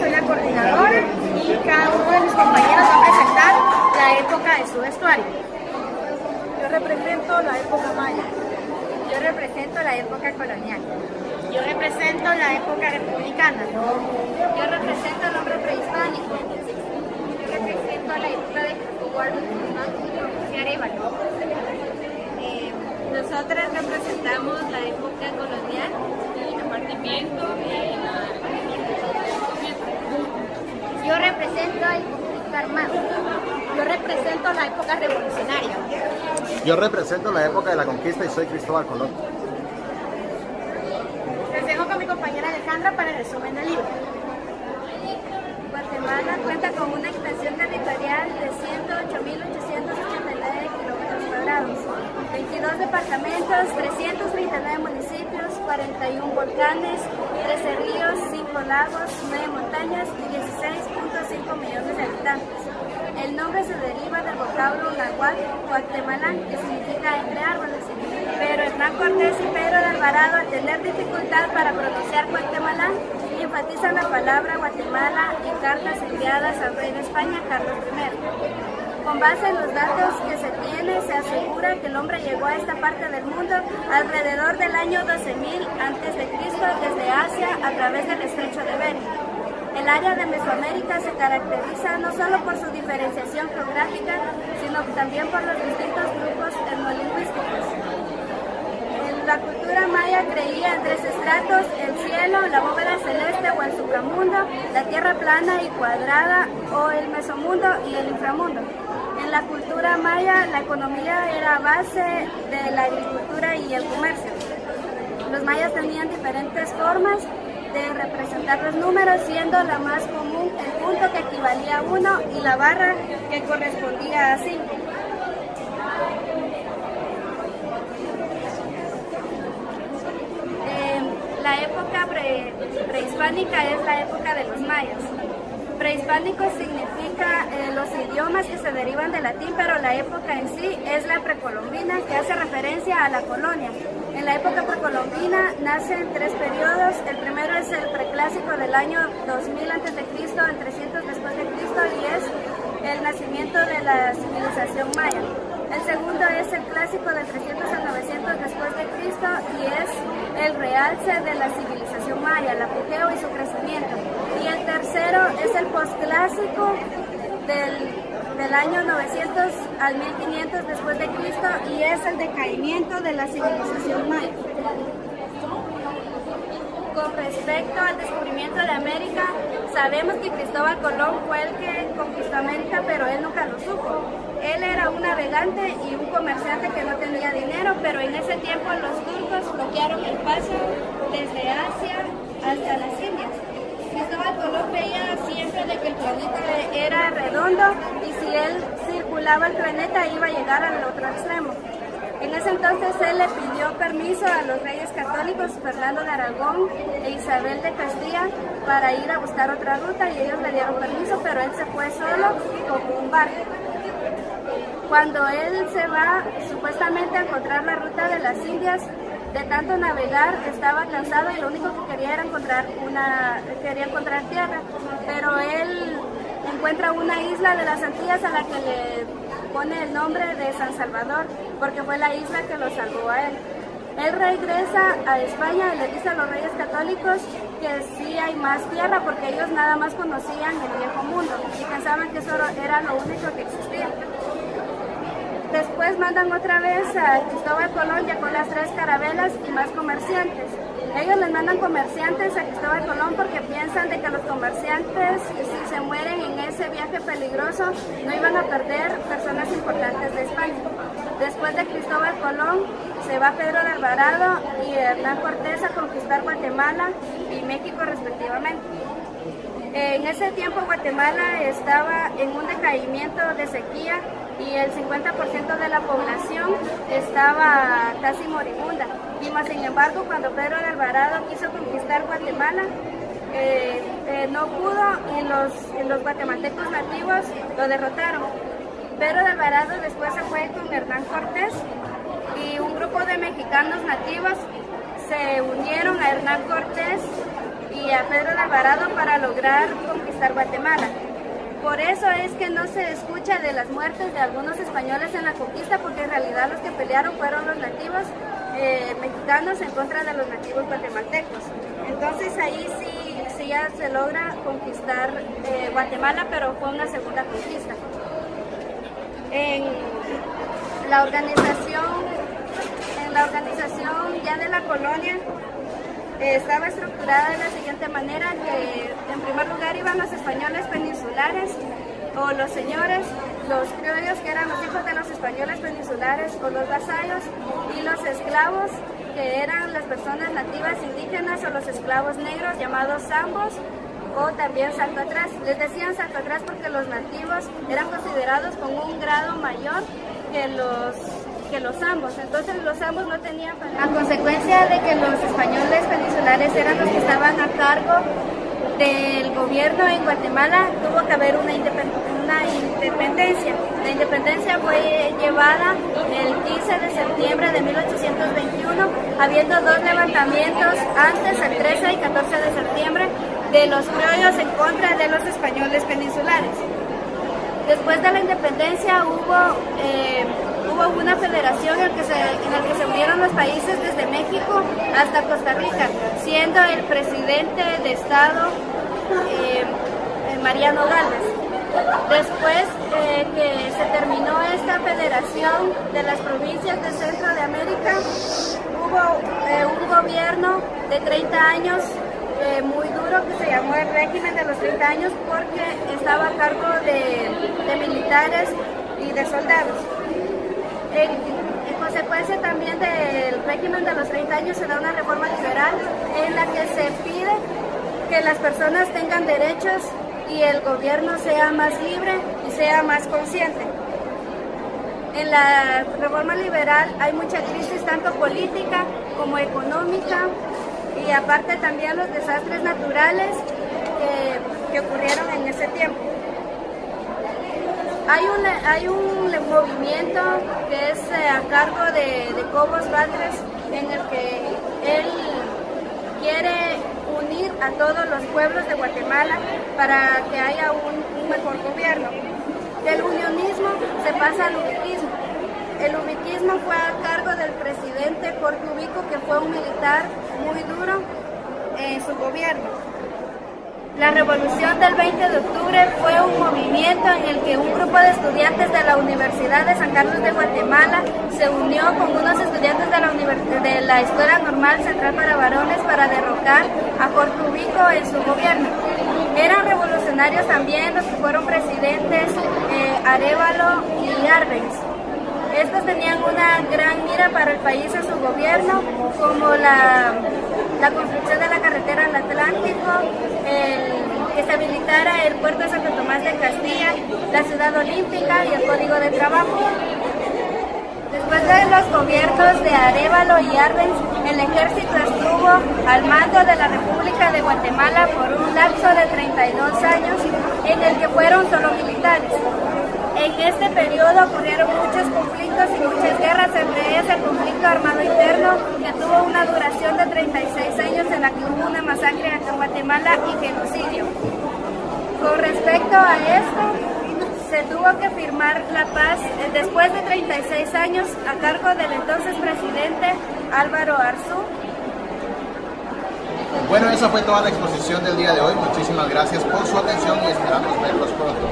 soy la coordinadora y cada uno de mis compañeros va a presentar la época de su vestuario. Yo represento la época maya. Yo represento la época colonial. Yo represento la época republicana. Yo represento el hombre prehispánico. Yo represento la época de Eduardo y Arévalo. Nosotras representamos la época colonial, el repartimiento y la... Yo represento el conflicto armado. Yo represento la época revolucionaria. Yo represento la época de la conquista y soy Cristóbal Colón. Les dejo con mi compañera Alejandra para el resumen del libro. Guatemala cuenta con una extensión territorial de 108.889 kilómetros cuadrados, 22 departamentos, 339 municipios, 41 volcanes, 13 ríos, 5 lagos, 9 montañas y 16.5 millones de habitantes. El nombre se deriva del vocablo náhuatl, Guatemalán, que significa entre árboles. Pero Hernán Cortés y Pedro de Alvarado, al tener dificultad para pronunciar Guatemalán, enfatizan la palabra Guatemala en cartas enviadas al rey de España, Carlos I. Con base en los datos que se tiene, se asegura que el hombre llegó a esta parte del mundo alrededor del año 12.000 a.C. desde Asia a través del estrecho de Bering. El área de Mesoamérica se caracteriza no solo por su diferenciación geográfica, sino también por los distintos grupos etnolingüísticos. La cultura maya creía en 3 estratos: el cielo, la bóveda celeste o el supramundo, la tierra plana y cuadrada o el mesomundo y el inframundo. En la cultura maya, la economía era base de la agricultura y el comercio. Los mayas tenían diferentes formas de representar los números, siendo la más común el punto, que equivalía a 1, y la barra, que correspondía a 5. La época prehispánica es la época de los mayas. Prehispánico significa los idiomas que se derivan del latín, pero la época en sí es la precolombina, que hace referencia a la colonia. En la época precolombina nacen 3 periodos. El primero es el preclásico del año 2000 a.C., el 300 después de Cristo, y es el nacimiento de la civilización maya. El segundo es el clásico del 300 a 900 después de Cristo y es el realce de la civilización maya, el apogeo y su crecimiento. Y el tercero es el posclásico del año 900 al 1500 después de Cristo y es el decaimiento de la civilización maya. Con respecto al descubrimiento de América, sabemos que Cristóbal Colón fue el que conquistó América, pero él nunca lo supo. Él era un navegante y un comerciante que no tenía dinero, pero en ese tiempo los turcos bloquearon el paso desde Asia hasta las Indias. Cristóbal Colón veía siempre de que el planeta era redondo y si él circulaba el planeta iba a llegar al otro extremo. En ese entonces él le pidió permiso a los reyes católicos Fernando de Aragón e Isabel de Castilla para ir a buscar otra ruta y ellos le dieron permiso, pero él se fue solo con un barco. Cuando él se va supuestamente a encontrar la ruta de las Indias, de tanto navegar estaba cansado y lo único que quería era encontrar tierra, pero él encuentra una isla de las Antillas a la que le pone el nombre de San Salvador, porque fue la isla que lo salvó a él. Él regresa a España y le dice a los reyes católicos que sí hay más tierra, porque ellos nada más conocían el viejo mundo y pensaban que eso era lo único que existía. Después mandan otra vez a Cristóbal Colón ya con las 3 carabelas y más comerciantes. Ellos les mandan comerciantes a Cristóbal Colón porque piensan de que los comerciantes, si se mueren en ese viaje peligroso, no iban a perder personas importantes de España. Después de Cristóbal Colón se va Pedro de Alvarado y Hernán Cortés a conquistar Guatemala y México respectivamente. En ese tiempo Guatemala estaba en un decaimiento de sequía y el 50% de la población estaba casi moribunda. Y más sin embargo, cuando Pedro de Alvarado quiso conquistar Guatemala, no pudo y los guatemaltecos nativos lo derrotaron. Pedro de Alvarado después se fue con Hernán Cortés y un grupo de mexicanos nativos se unieron a Hernán Cortés y y a Pedro de Alvarado para lograr conquistar Guatemala. Por eso es que no se escucha de las muertes de algunos españoles en la conquista, porque en realidad los que pelearon fueron los nativos mexicanos en contra de los nativos guatemaltecos. Entonces ahí sí ya se logra conquistar Guatemala, pero fue una segunda conquista. En la organización ya de la colonia estaba estructurada de la siguiente manera, que en primer lugar iban los españoles peninsulares o los señores, los criollos, que eran los hijos de los españoles peninsulares, o los vasallos, y los esclavos, que eran las personas nativas indígenas o los esclavos negros llamados zambos, o también salto atrás. Les decían salto atrás porque los nativos eran considerados con un grado mayor que los zambos. Entonces los zambos no tenían... A consecuencia de que los españoles peninsulares eran los que estaban a cargo del gobierno en Guatemala, tuvo que haber una independencia. La independencia fue llevada el 15 de septiembre de 1821, habiendo dos levantamientos antes, el 13 y 14 de septiembre, de los criollos en contra de los españoles peninsulares. Después de la independencia hubo una federación en la que se unieron los países desde México hasta Costa Rica, siendo el presidente de Estado Mariano Gálvez. Después que se terminó esta federación de las provincias del centro de América, hubo un gobierno de 30 años muy duro, que se llamó el régimen de los 30 años, porque estaba a cargo de militares y de soldados. En consecuencia también del régimen de los 30 años se da una reforma liberal en la que se pide que las personas tengan derechos y el gobierno sea más libre y sea más consciente. En la reforma liberal hay mucha crisis, tanto política como económica, y aparte también los desastres naturales que ocurrieron en ese tiempo. Hay un movimiento que es a cargo de Cobos Batres, en el que él quiere unir a todos los pueblos de Guatemala para que haya un mejor gobierno. Del unionismo se pasa al ubiquismo. El ubiquismo fue a cargo del presidente Jorge Ubico, que fue un militar muy duro en su gobierno. La revolución del 20 de octubre fue un movimiento en el que un grupo de estudiantes de la Universidad de San Carlos de Guatemala se unió con unos estudiantes de la Escuela Normal Central para Varones para derrocar a Jorge Ubico en su gobierno. Eran revolucionarios también los que fueron presidentes Arévalo y Arbenz. Estos tenían una gran mira para el país en su gobierno, como la construcción de la carretera al Atlántico, que se habilitara el puerto de Santo Tomás de Castilla, la ciudad olímpica y el código de trabajo. Después de los gobiernos de Arévalo y Arbenz, el ejército estuvo al mando de la República de Guatemala por un lapso de 32 años, en el que fueron solo militares. En este periodo ocurrieron muchos conflictos y muchas guerras, entre ellas el conflicto armado interno, que tuvo una duración de 36 años, en la que hubo una masacre acá en Guatemala y genocidio. Con respecto a esto, se tuvo que firmar la paz después de 36 años a cargo del entonces presidente Álvaro Arzú. Bueno, esa fue toda la exposición del día de hoy. Muchísimas gracias por su atención y esperamos verlos pronto.